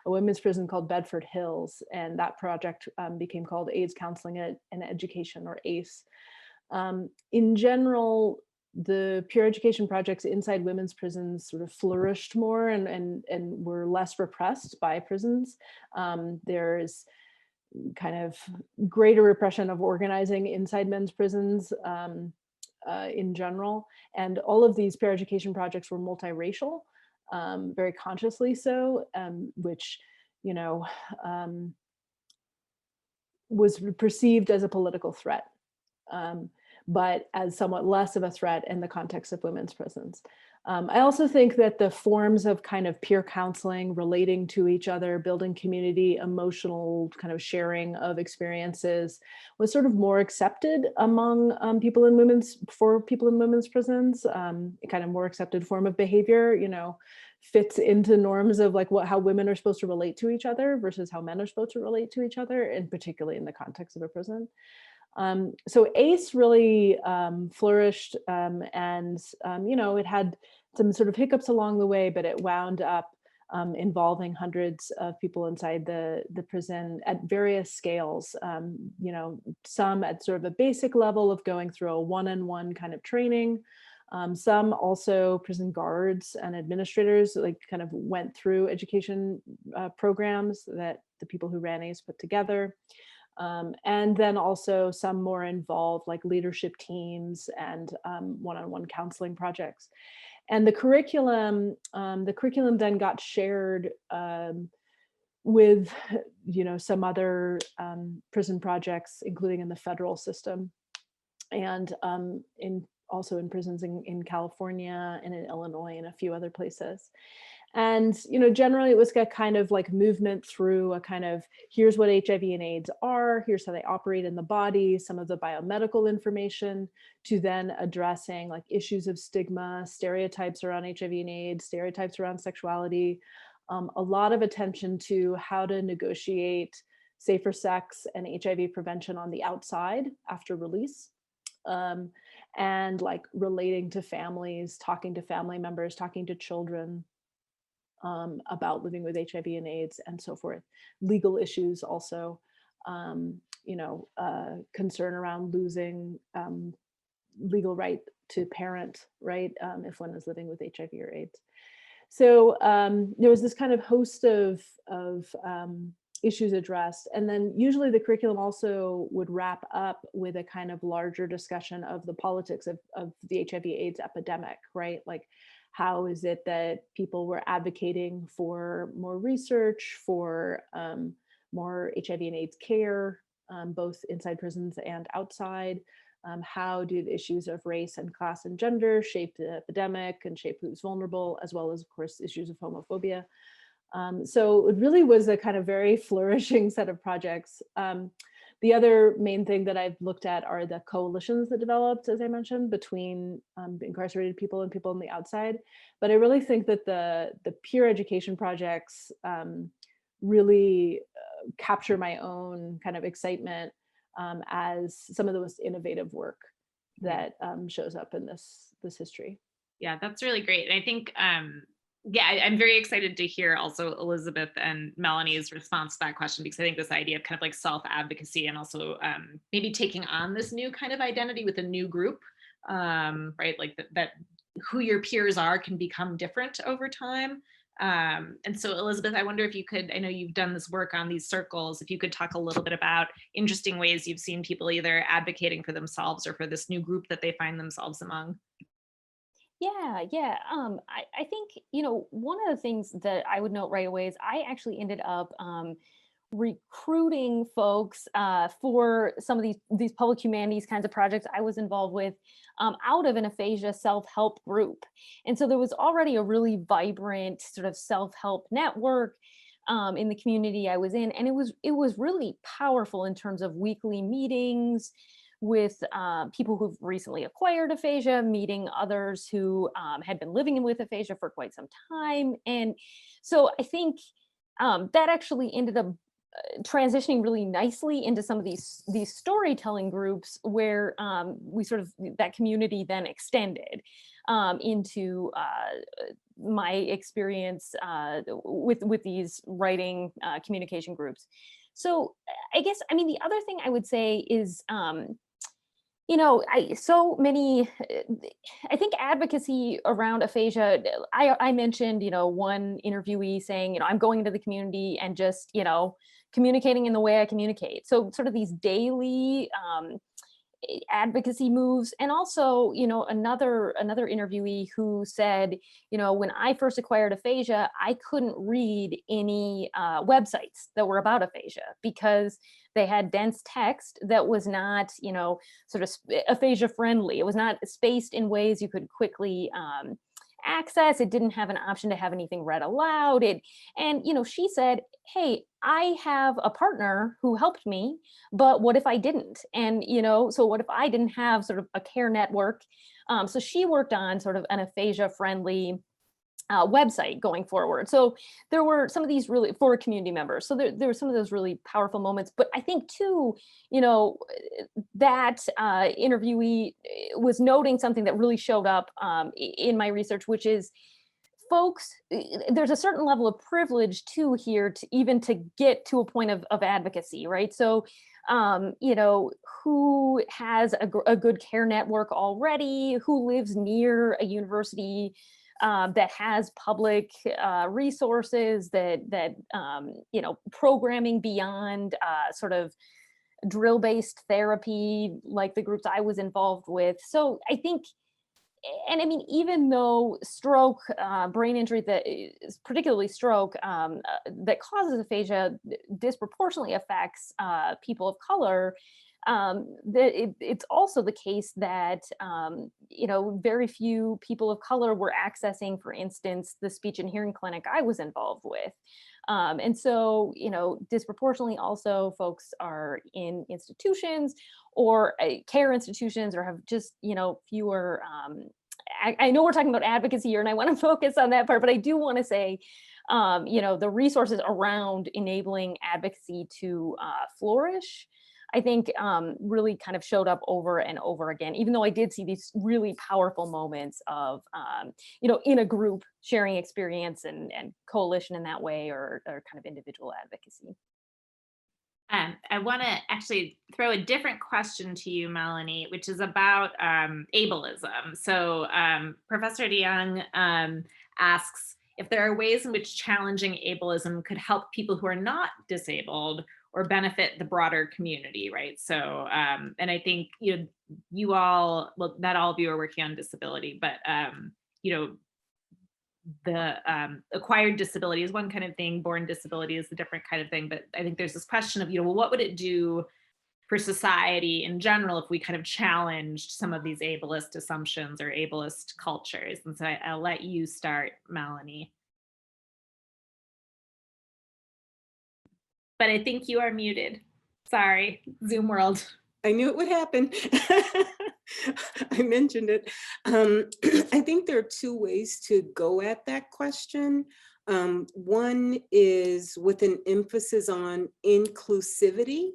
a women's prison called Bedford Hills. And that project became called AIDS Counseling and Education, or ACE. In general, the peer education projects inside women's prisons sort of flourished more and were less repressed by prisons. There's kind of greater repression of organizing inside men's prisons in general. And all of these peer education projects were multiracial, very consciously so, which, was perceived as a political threat, but as somewhat less of a threat in the context of women's prisons. I also think that the forms of kind of peer counseling, relating to each other, building community, emotional kind of sharing of experiences was sort of more accepted among people in women's prisons, a kind of more accepted form of behavior, fits into norms of like how women are supposed to relate to each other versus how men are supposed to relate to each other, and particularly in the context of a prison. So ACE really flourished, and it had some sort of hiccups along the way, but it wound up involving hundreds of people inside the prison at various scales. Some at sort of a basic level of going through a one-on-one kind of training. Some also prison guards and administrators kind of went through education programs that the people who ran ACE put together. And then also some more involved like leadership teams and one-on-one counseling projects. And the curriculum then got shared with, some other prison projects, including in the federal system, and also in prisons in California and in Illinois and a few other places. And, generally it was a kind of like movement through a kind of, here's what HIV and AIDS are, here's how they operate in the body, some of the biomedical information, to then addressing like issues of stigma, stereotypes around HIV and AIDS, stereotypes around sexuality, a lot of attention to how to negotiate safer sex and HIV prevention on the outside after release. And like relating to families, talking to family members, talking to children, about living with HIV and AIDS and so forth. Legal issues also, concern around losing legal right to parent, right, if one is living with HIV or AIDS. So there was this kind of host of issues addressed. And then usually the curriculum also would wrap up with a kind of larger discussion of the politics of the HIV/AIDS epidemic, right? Like, how is it that people were advocating for more research, for more HIV and AIDS care, both inside prisons and outside? How did issues of race and class and gender shape the epidemic and shape who's vulnerable, as well as, of course, issues of homophobia? So it really was a kind of very flourishing set of projects. The other main thing that I've looked at are the coalitions that developed, as I mentioned, between incarcerated people and people on the outside. But I really think that the peer education projects really capture my own kind of excitement as some of the most innovative work that shows up in this history. Yeah, that's really great. And I think, I'm very excited to hear also Elisabeth and Melanie's response to that question, because I think this idea of kind of like self-advocacy and also maybe taking on this new kind of identity with a new group, right? Like that who your peers are can become different over time. And so Elisabeth, I wonder if you could, I know you've done this work on these circles, if you could talk a little bit about interesting ways you've seen people either advocating for themselves or for this new group that they find themselves among. Yeah. I think, one of the things that I would note right away is I actually ended up recruiting folks for some of these public humanities kinds of projects I was involved with out of an aphasia self-help group. And so there was already a really vibrant sort of self-help network in the community I was in. And it was really powerful in terms of weekly meetings with people who've recently acquired aphasia, meeting others who had been living with aphasia for quite some time. And so I think that actually ended up transitioning really nicely into some of these storytelling groups where we sort of, that community then extended into my experience with these writing communication groups. So I guess, the other thing I would say is, I think advocacy around aphasia, I mentioned, one interviewee saying, I'm going into the community and just, communicating in the way I communicate. So sort of these daily advocacy moves. And also, another interviewee who said, when I first acquired aphasia, I couldn't read any websites that were about aphasia because they had dense text that was not, sort of aphasia friendly. It was not spaced in ways you could quickly access. It didn't have an option to have anything read aloud. And she said, hey, I have a partner who helped me, but what if I didn't? And, so what if I didn't have sort of a care network? So she worked on sort of an aphasia friendly website going forward. So there were some of these really, for community members. So there were some of those really powerful moments. But I think too, that interviewee was noting something that really showed up in my research, which is folks, there's a certain level of privilege too here to even to get to a point of advocacy, right? So who has a good care network already, who lives near a university that has public resources, that programming beyond sort of drill-based therapy, like the groups I was involved with. So I think, and I mean, even though stroke, brain injury that is particularly stroke, that causes aphasia disproportionately affects people of color, it's also the case that, very few people of color were accessing, for instance, the speech and hearing clinic I was involved with. And so, disproportionately also folks are in institutions or care institutions, or have just, fewer, I know we're talking about advocacy here and I want to focus on that part, but I do want to say, the resources around enabling advocacy to flourish, I think really kind of showed up over and over again, even though I did see these really powerful moments of, in a group sharing experience and coalition in that way, or kind of individual advocacy. I want to actually throw a different question to you, Melanie, which is about ableism. So Professor DeYoung asks if there are ways in which challenging ableism could help people who are not disabled or benefit the broader community, right? So, and I think, you all, well, not all of you are working on disability, but, the acquired disability is one kind of thing, born disability is a different kind of thing. But I think there's this question of, well, what would it do for society in general if we kind of challenged some of these ableist assumptions or ableist cultures? And so I'll let you start, Melanie. But I think you are muted. Sorry, Zoom world. I knew it would happen. I mentioned it. I think there are two ways to go at that question. One is with an emphasis on inclusivity,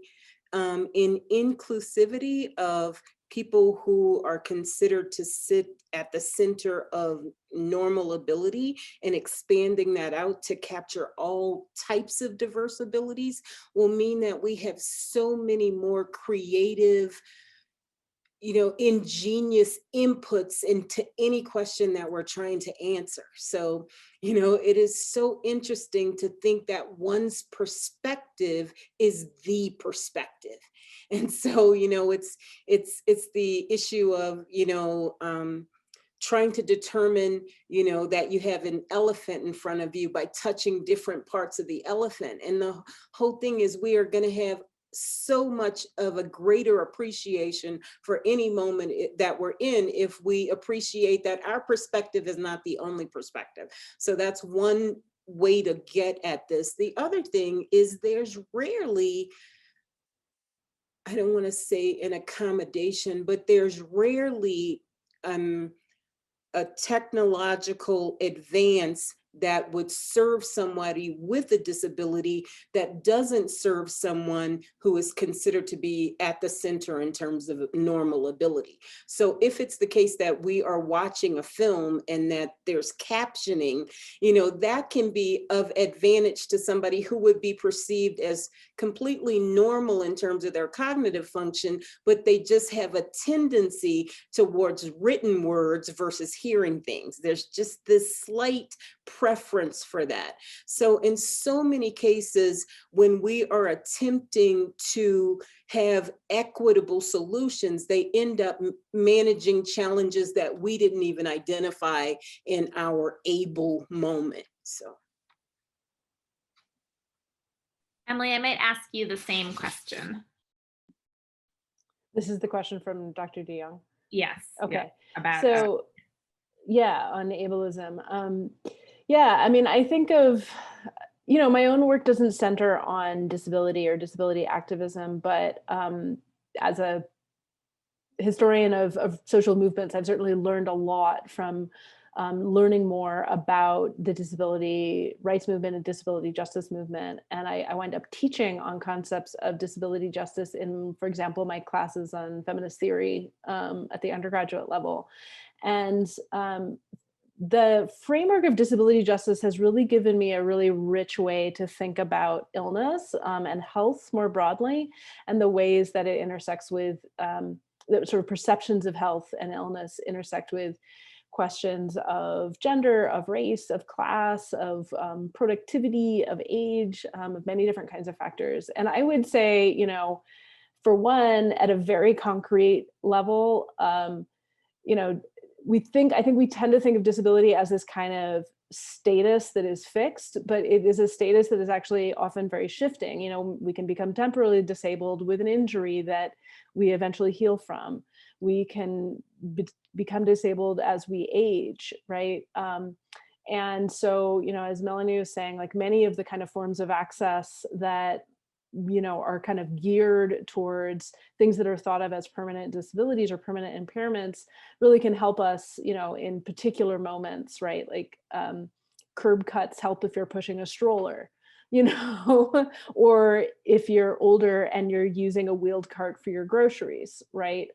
in inclusivity of people who are considered to sit at the center of normal ability, and expanding that out to capture all types of diverse abilities will mean that we have so many more creative, ingenious inputs into any question that we're trying to answer. So, it is so interesting to think that one's perspective is the perspective. And so, it's the issue of, trying to determine, that you have an elephant in front of you by touching different parts of the elephant. And the whole thing is we are going to have so much of a greater appreciation for any moment that we're in if we appreciate that our perspective is not the only perspective. So that's one way to get at this. The other thing is there's rarely, I don't want to say an accommodation, but there's rarely a technological advance that would serve somebody with a disability that doesn't serve someone who is considered to be at the center in terms of normal ability. So if it's the case that we are watching a film and that there's captioning, that can be of advantage to somebody who would be perceived as completely normal in terms of their cognitive function, but they just have a tendency towards written words versus hearing things. There's just this slight preference for that. So in so many cases, when we are attempting to have equitable solutions, they end up managing challenges that we didn't even identify in our able moment. So. Emily, I might ask you the same question. This is the question from Dr. DeYoung. Yes. Okay. Yeah, so, on ableism. I mean, I think of, my own work doesn't center on disability or disability activism, but as a historian of social movements, I've certainly learned a lot from learning more about the disability rights movement and disability justice movement. And I wind up teaching on concepts of disability justice in, for example, my classes on feminist theory at the undergraduate level. And the framework of disability justice has really given me a really rich way to think about illness and health more broadly, and the ways that it intersects with the sort of perceptions of health and illness intersect with questions of gender, of race, of class, of productivity, of age, of many different kinds of factors. And I would say, For one, at a very concrete level, you know, I think we tend to think of disability as this kind of status that is fixed, but it is a status that is actually often very shifting. You know, we can become temporarily disabled with an injury that we eventually heal from. We can become disabled as we age, right? And so, you know, as Melanie was saying, like many of the kind of forms of access that, you know, are kind of geared towards things that are thought of as permanent disabilities or permanent impairments really can help us, you know, in particular moments, right? Like curb cuts help if you're pushing a stroller, you know, or if you're older and you're using a wheeled cart for your groceries, right?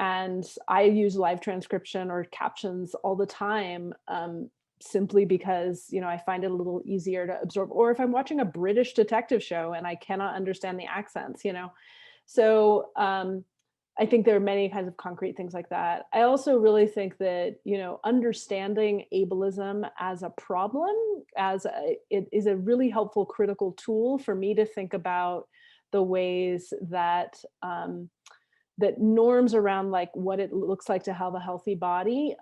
And I use live transcription or captions all the time, simply because, you know, I find it a little easier to absorb. Or if I'm watching a British detective show and I cannot understand the accents, you know. So I think there are many kinds of concrete things like that. I also really think that, you know, understanding ableism as a problem, it is a really helpful critical tool for me to think about the ways that that norms around like what it looks like to have a healthy body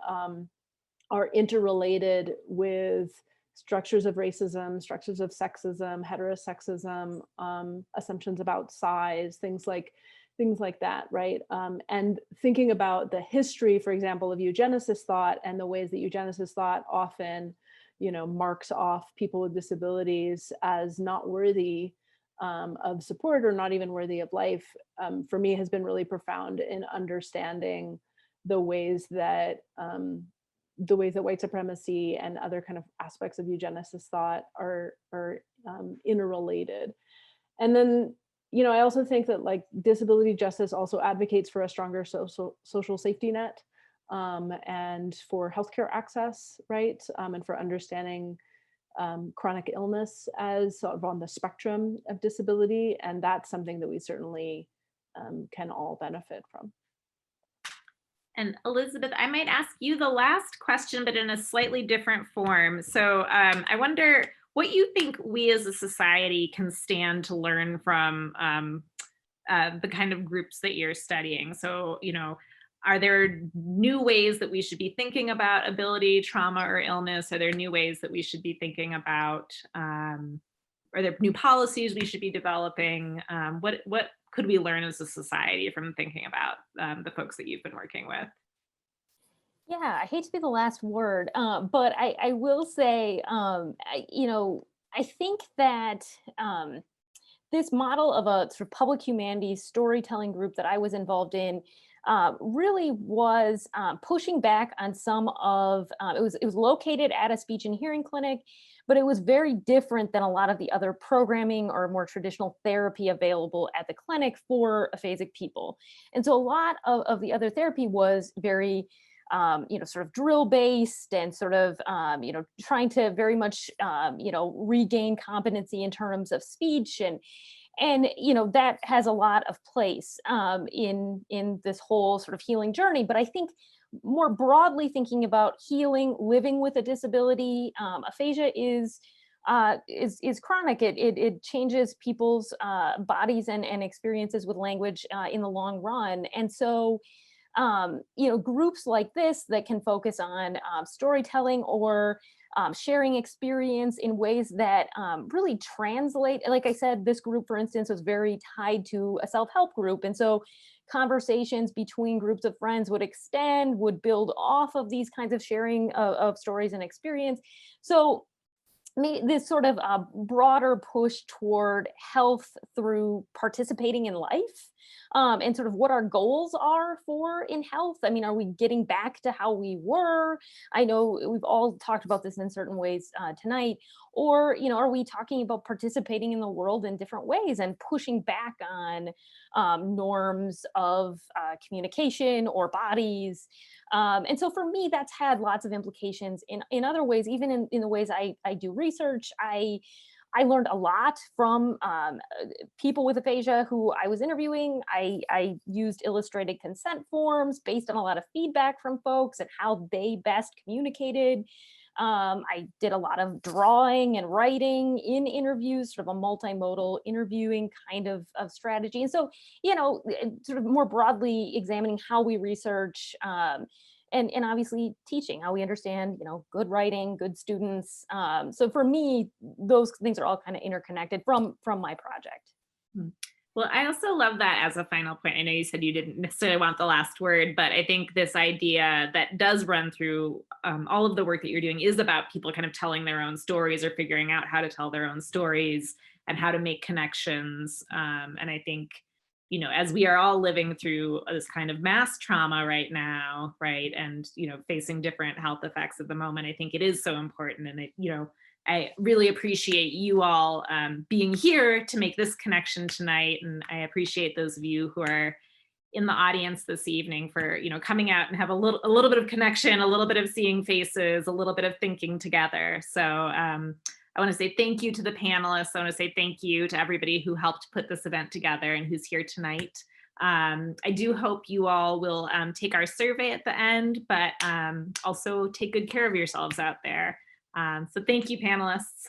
are interrelated with structures of racism, structures of sexism, heterosexism, assumptions about size, things like that, right? And thinking about the history, for example, of eugenicist thought and the ways that eugenicist thought often, you know, marks off people with disabilities as not worthy of support or not even worthy of life, for me has been really profound in understanding the ways that white supremacy and other kind of aspects of eugenicist thought are interrelated. And then, you know, I also think that like disability justice also advocates for a stronger social safety net and for healthcare access, right? And for understanding chronic illness as sort of on the spectrum of disability. And that's something that we certainly can all benefit from. And Elisabeth, I might ask you the last question, but in a slightly different form. So I wonder what you think we as a society can stand to learn from the kind of groups that you're studying. So, you know, are there new ways that we should be thinking about ability, trauma, or illness? Are there new ways that we should be thinking about? Are there new policies we should be developing? What could we learn as a society from thinking about the folks that you've been working with? Yeah, I hate to be the last word, but I will say, you know, I think that this model of a sort of public humanities storytelling group that I was involved in really was pushing back on some of, it was located at a speech and hearing clinic, but it was very different than a lot of the other programming or more traditional therapy available at the clinic for aphasic people. And so a lot of the other therapy was very, you know, sort of drill based and sort of, you know, trying to very much, you know, regain competency in terms of speech and you know that has a lot of place in this whole sort of healing journey. But I think more broadly thinking about healing, living with a disability, aphasia is chronic. It changes people's bodies and experiences with language in the long run. And so, you know, groups like this that can focus on storytelling or sharing experience in ways that really translate. Like I said, this group, for instance, was very tied to a self-help group. And so conversations between groups of friends would extend, would build off of these kinds of sharing of stories and experience. So this sort of broader push toward health through participating in life and sort of what our goals are for in health. I mean, are we getting back to how we were? I know we've all talked about this in certain ways tonight. Or, you know, are we talking about participating in the world in different ways and pushing back on norms of communication or bodies? And so for me, that's had lots of implications in other ways, even in the ways I do research. I learned a lot from people with aphasia who I was interviewing. I used illustrated consent forms based on a lot of feedback from folks and how they best communicated. I did a lot of drawing and writing in interviews, sort of a multimodal interviewing kind of strategy. And so, sort of more broadly examining how we research, and obviously teaching, how we understand, good writing, good students. So for me, those things are all kind of interconnected from my project. Well, I also love that as a final point. I know you said you didn't necessarily want the last word, but I think this idea that does run through all of the work that you're doing is about people kind of telling their own stories or figuring out how to tell their own stories and how to make connections. And I think, as we are all living through this kind of mass trauma right now, right, and, facing different health effects at the moment, I think it is so important. And I really appreciate you all being here to make this connection tonight. And I appreciate those of you who are in the audience this evening for, coming out and have a little bit of connection, a little bit of seeing faces, a little bit of thinking together. So I want to say thank you to the panelists. I want to say thank you to everybody who helped put this event together and who's here tonight. I do hope you all will take our survey at the end, but also take good care of yourselves out there. So thank you, panelists.